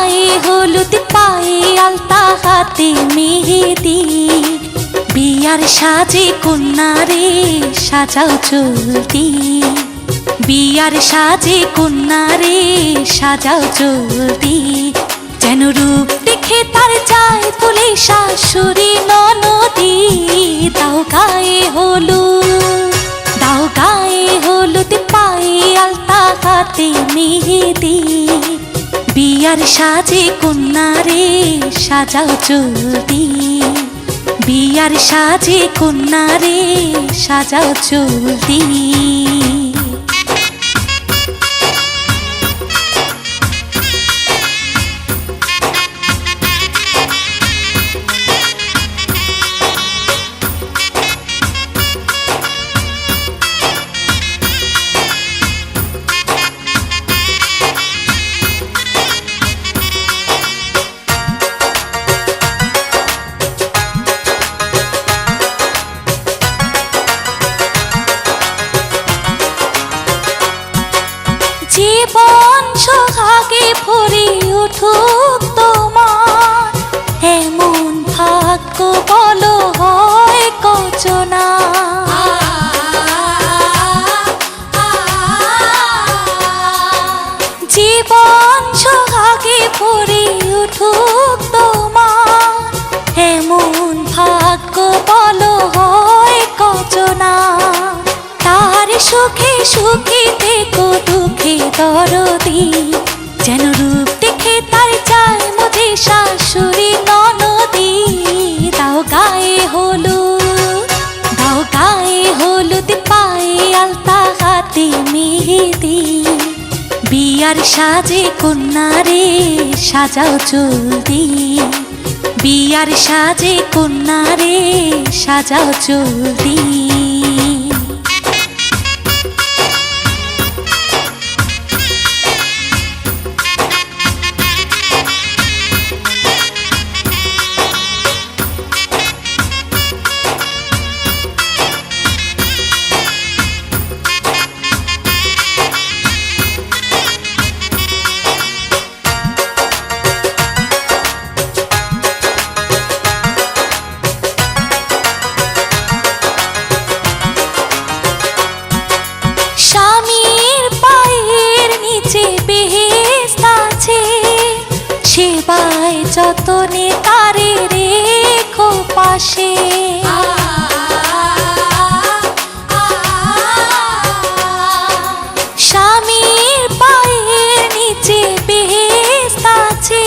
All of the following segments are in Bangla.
গায়ে হলুদ পায়ে আলতা হাতে মেহেদি বিয়ার সাজে কন্যারে সাজাও চলতি বিয়ার সাজে কন্যারে সাজাও চলতি যেন রূপ দেখে তার যায় ফুলে শাশুড়ি ননদি দাও গায়ে হলুদ পায়ে আলতা হাতে মেহেদি বিয়ার সাজে কন্যারে সাজাও চলতি বিয়ার সাজে কন্যারে সাজাও চলতি জীবন সোহাগে ভরে উঠুক তোমার এমন ভাগ্য বলো হয় কচনা জীবন সোহাগে ভরে উঠুক তোমার এমন ভাগ্য বলো হয় কচনা তার সুখে সুখে দেখো দুঃখে দরদি যেন রূপ দেখে তার চায় মুঝে শাশুড়ি ননদি দাও গায়ে হলুদ পায়ে আলতা হাতে মেহেদি বিয়ার সাজে কন্যারে সাজাও চলতি বিয়ার সাজে কন্যারে সাজাও চলতি স্বামীর পায়ের নিচে বেহেশত আছে সেবায় যতনে তারে রেখো পাশে স্বামীর পায়ের নিচে বেহেশত আছে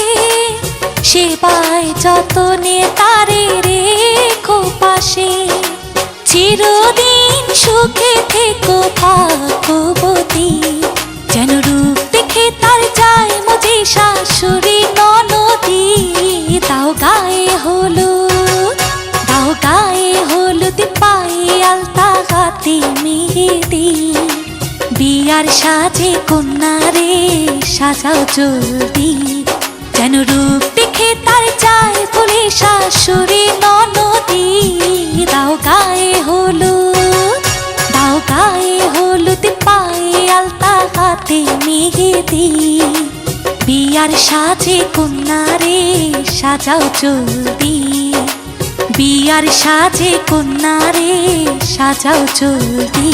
সেবায় যতনে তারে রেখো পাশে চিরদিন সুখে থেকো ভাগ্যবতী যেন রূপ দেখে তার যায় মুঝে শাশুড়ি ননদি দাও গায়ে হলুদ পায়ে আলতা হাতে মেহেদি বিয়ার সাজে কন্যারে সাজাও চলতি যেন রূপ দেখে তার যায় ফুলে শাশুড়ি ননদি দাও গায়ে হলুদ পায়ে আলতা হাতে মেহেদি বিয়ার সাজে কন্যারে সাজাও চলতি বিয়ার সাজে কন্যারে সাজাও চলতি।